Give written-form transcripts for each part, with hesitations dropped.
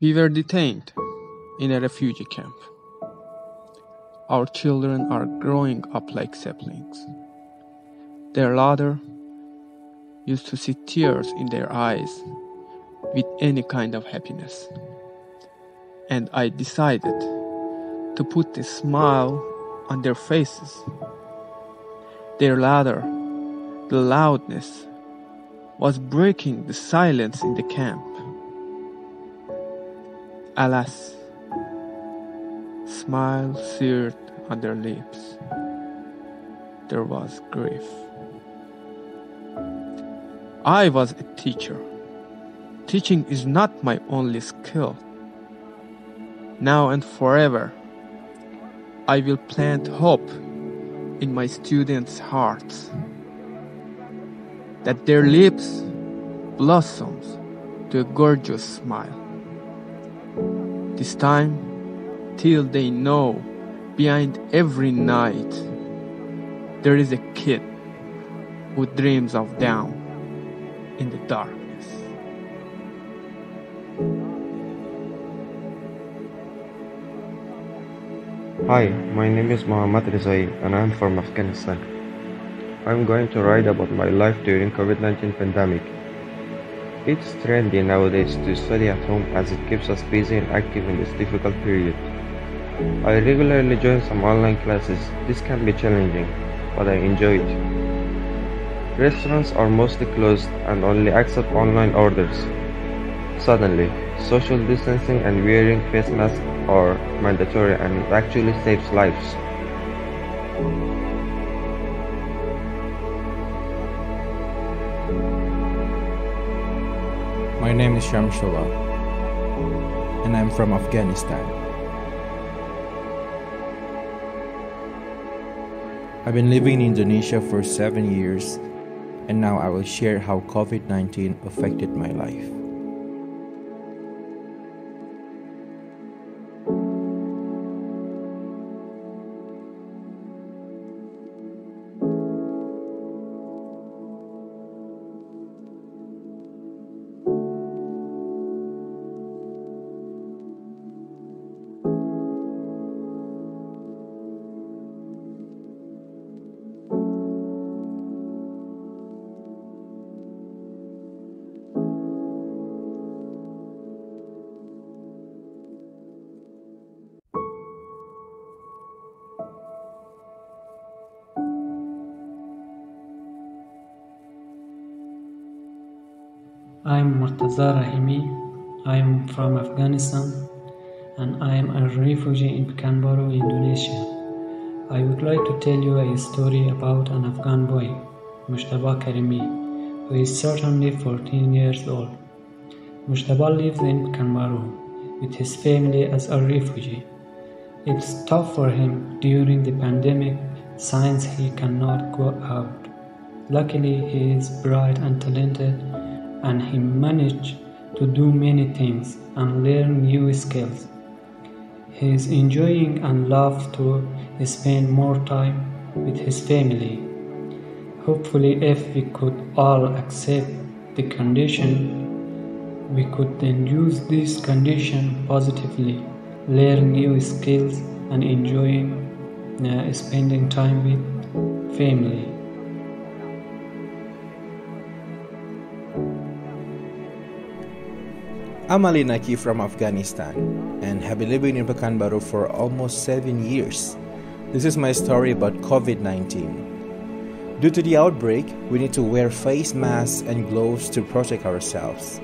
We were detained in a refugee camp. Our children are growing up like saplings. Their father used to see tears in their eyes with any kind of happiness. And I decided to put a smile on their faces. Their laughter, the loudness, was breaking the silence in the camp. Alas, smile seared on their lips. There was grief. I was a teacher. Teaching is not my only skill. Now and forever, I will plant hope in my students' hearts, that their lips blossoms to a gorgeous smile. This time, till they know behind every night there is a kid who dreams of dawn in the darkness. Hi, my name is Muhammad Rizai and I'm from Afghanistan. I'm going to write about my life during COVID-19 pandemic. It's trendy nowadays to study at home as it keeps us busy and active in this difficult period. I regularly join some online classes. This can be challenging, but I enjoy it. Restaurants are mostly closed and only accept online orders. Suddenly, social distancing and wearing face masks are mandatory and it actually saves lives. My name is Shamshullah, and I'm from Afghanistan. I've been living in Indonesia for 7 years, and now I will share how COVID-19 affected my life. I'm Murtaza Rahimi. I'm from Afghanistan and I'm a refugee in Pekanbaru, Indonesia. I would like to tell you a story about an Afghan boy, Mushtaba Karimi, who is certainly 14 years old. Mushtaba lives in Pekanbaru with his family as a refugee. It's tough for him during the pandemic since he cannot go out. Luckily, he is bright and talented and he managed to do many things and learn new skills. He is enjoying and loves to spend more time with his family. Hopefully, if we could all accept the condition, we could then use this condition positively, learn new skills and enjoying spending time with family. I'm Ali Naki from Afghanistan and have been living in Pekanbaru for almost 7 years. This is my story about COVID-19. Due to the outbreak, we need to wear face masks and gloves to protect ourselves.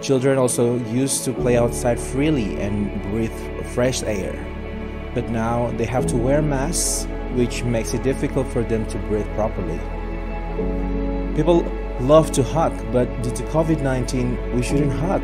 Children also used to play outside freely and breathe fresh air. But now they have to wear masks, which makes it difficult for them to breathe properly. People love to hug, but due to COVID-19, we shouldn't hug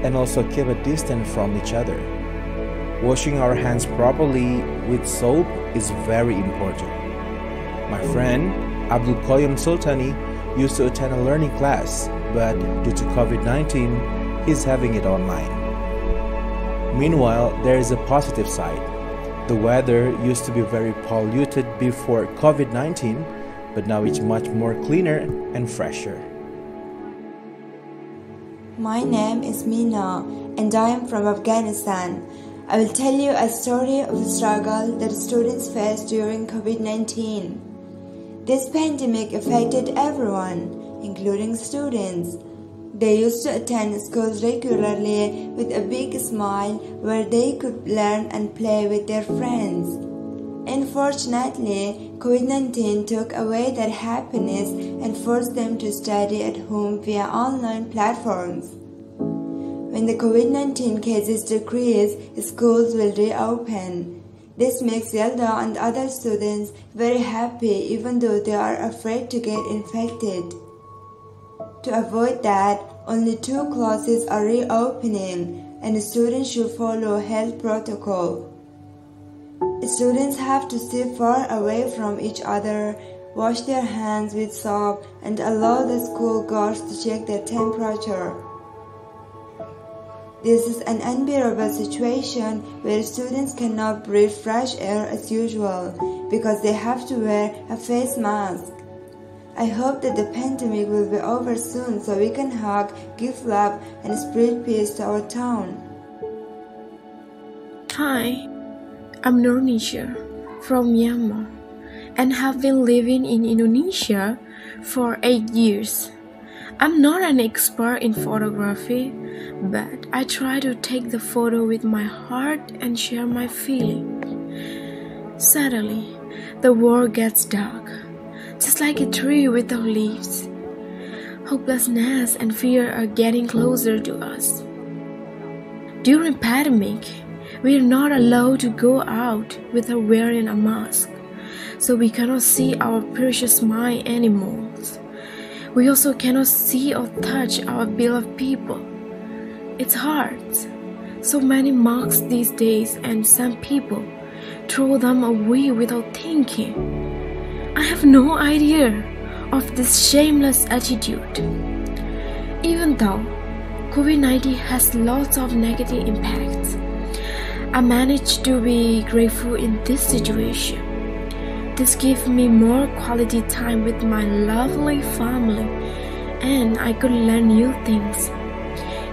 and also keep a distance from each other. Washing our hands properly with soap is very important. My friend Abdul Qayyum Sultani used to attend a learning class, but due to COVID-19, he's having it online. Meanwhile, there is a positive side. The weather used to be very polluted before COVID-19, but now it's much more cleaner and fresher. My name is Meena and I am from Afghanistan. I will tell you a story of the struggle that students faced during COVID-19. This pandemic affected everyone, including students. They used to attend schools regularly with a big smile where they could learn and play with their friends. Unfortunately, COVID-19 took away their happiness and forced them to study at home via online platforms. When the COVID-19 cases decrease, schools will reopen. This makes Zelda and other students very happy even though they are afraid to get infected. To avoid that, only 2 classes are reopening and students should follow health protocol. Students have to stay far away from each other, wash their hands with soap, and allow the school guards to check their temperature. This is an unbearable situation where students cannot breathe fresh air as usual because they have to wear a face mask. I hope that the pandemic will be over soon so we can hug, give love, and spread peace to our town. Hi, I'm Nurnisha from Myanmar and have been living in Indonesia for 8 years. I'm not an expert in photography, but I try to take the photo with my heart and share my feeling. Suddenly, the world gets dark, just like a tree without leaves. Hopelessness and fear are getting closer to us. During pandemic, we are not allowed to go out without wearing a mask, so we cannot see our precious smile anymore. We also cannot see or touch our beloved people. It's hard. So many masks these days, and some people throw them away without thinking. I have no idea of this shameless attitude. Even though COVID-19 has lots of negative impacts, I managed to be grateful in this situation. This gave me more quality time with my lovely family, and I could learn new things.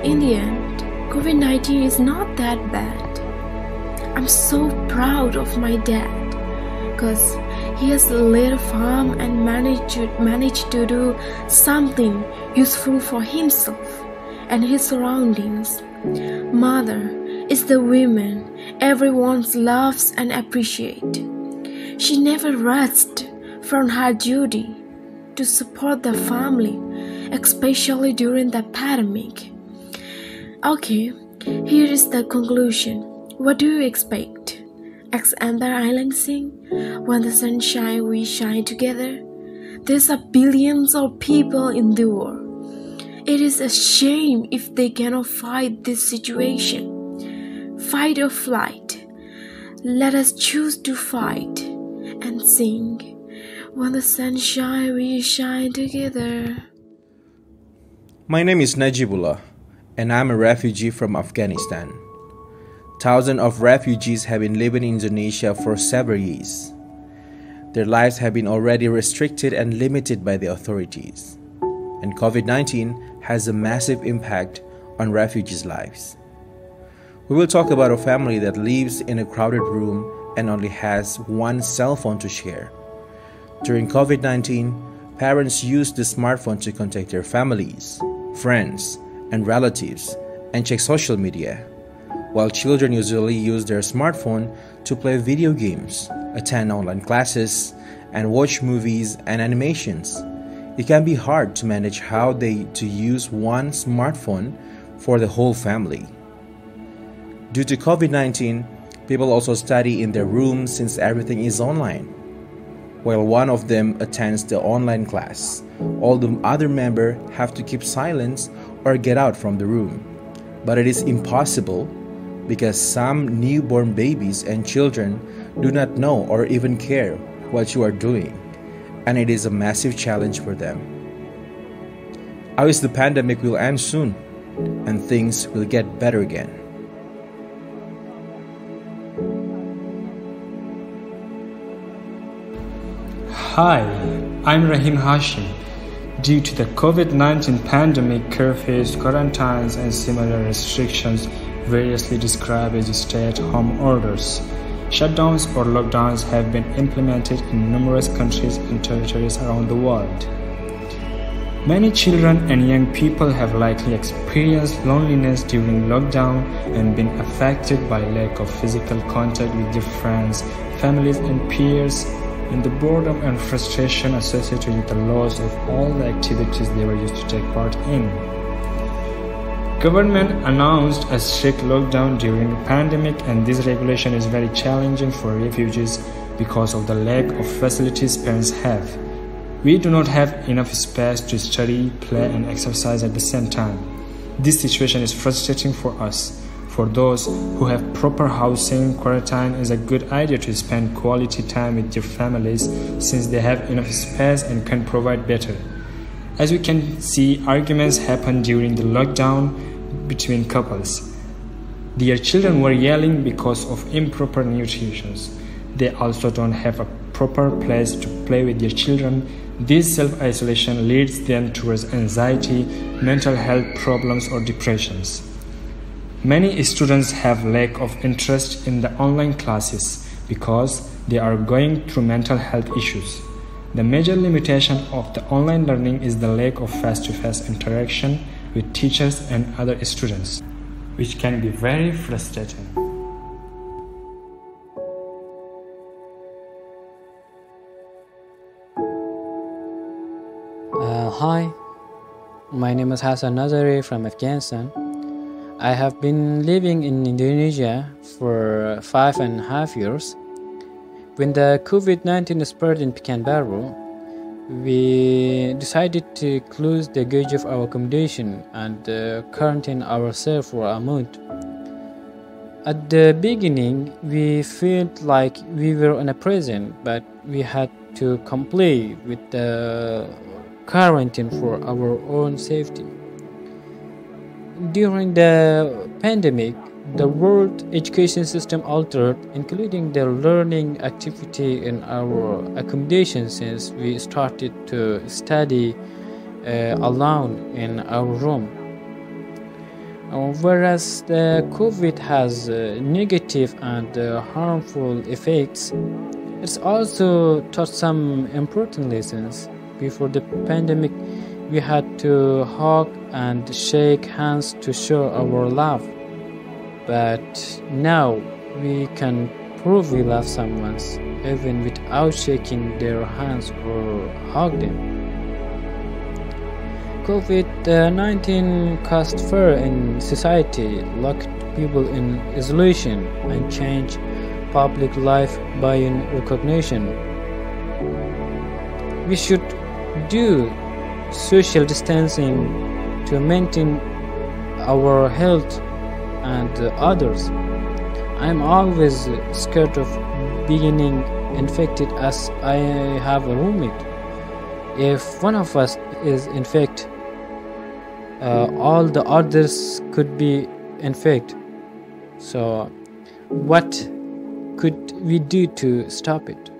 In the end, COVID-19 is not that bad. I'm so proud of my dad, because he has a little farm and managed to do something useful for himself and his surroundings. Mother is the woman everyone loves and appreciates. She never rests from her duty to support the family, especially during the pandemic. Okay, here is the conclusion. What do you expect? As Amber Island sing, when the sun shines, we shine together. There's a billions of people in the world. It is a shame if they cannot fight this situation. Fight or flight. Let us choose to fight and sing. When the sun shines, we shine together. My name is Najibullah, and I'm a refugee from Afghanistan. Thousands of refugees have been living in Indonesia for several years. Their lives have been already restricted and limited by the authorities. And COVID-19 has a massive impact on refugees' lives. We will talk about a family that lives in a crowded room and only has one cell phone to share. During COVID-19, parents used the smartphone to contact their families, friends, and relatives and check social media, while children usually use their smartphone to play video games, attend online classes, and watch movies and animations. It can be hard to manage how to use one smartphone for the whole family. Due to COVID-19, people also study in their rooms since everything is online. While one of them attends the online class, all the other members have to keep silence or get out from the room. But it is impossible because some newborn babies and children do not know or even care what you are doing, and it is a massive challenge for them. I wish the pandemic will end soon and things will get better again. Hi, I'm Rahim Hashim, Due to the COVID-19 pandemic, curfews, quarantines, and similar restrictions variously described as stay-at-home orders, shutdowns or lockdowns have been implemented in numerous countries and territories around the world. Many children and young people have likely experienced loneliness during lockdown and been affected by lack of physical contact with their friends, families, and peers, and the boredom and frustration associated with the loss of all the activities they were used to take part in. Government announced a strict lockdown during the pandemic, and this regulation is very challenging for refugees because of the lack of facilities parents have. We do not have enough space to study, play, and exercise at the same time. This situation is frustrating for us. For those who have proper housing, quarantine is a good idea to spend quality time with your families since they have enough space and can provide better. As we can see, arguments happen during the lockdown between couples. Their children were yelling because of improper nutrition. They also don't have a proper place to play with their children. This self-isolation leads them towards anxiety, mental health problems, or depressions. Many students have lack of interest in the online classes because they are going through mental health issues. The major limitation of the online learning is the lack of face-to-face interaction with teachers and other students, which can be very frustrating. Hi, my name is Hassan Nazari from Afghanistan. I have been living in Indonesia for 5.5 years. When the COVID-19 spread in Pekanbaru, we decided to close the gauge of our accommodation and quarantine ourselves for a month. At the beginning, we felt like we were in a prison, but we had to comply with the quarantine for our own safety. During the pandemic, the world education system altered, including the learning activity in our accommodation since we started to study alone in our room. Whereas the COVID has negative and harmful effects, it's also taught some important lessons. Before the pandemic, we had to hug and shake hands to show our love. But now we can prove we love someone even without shaking their hands or hug them. COVID-19 caused fear in society, locked people in isolation, and changed public life by recognition. We should do social distancing to maintain our health and others. I'm always scared of being infected as I have a roommate. If one of us is infected, all the others could be infected. So what could we do to stop it?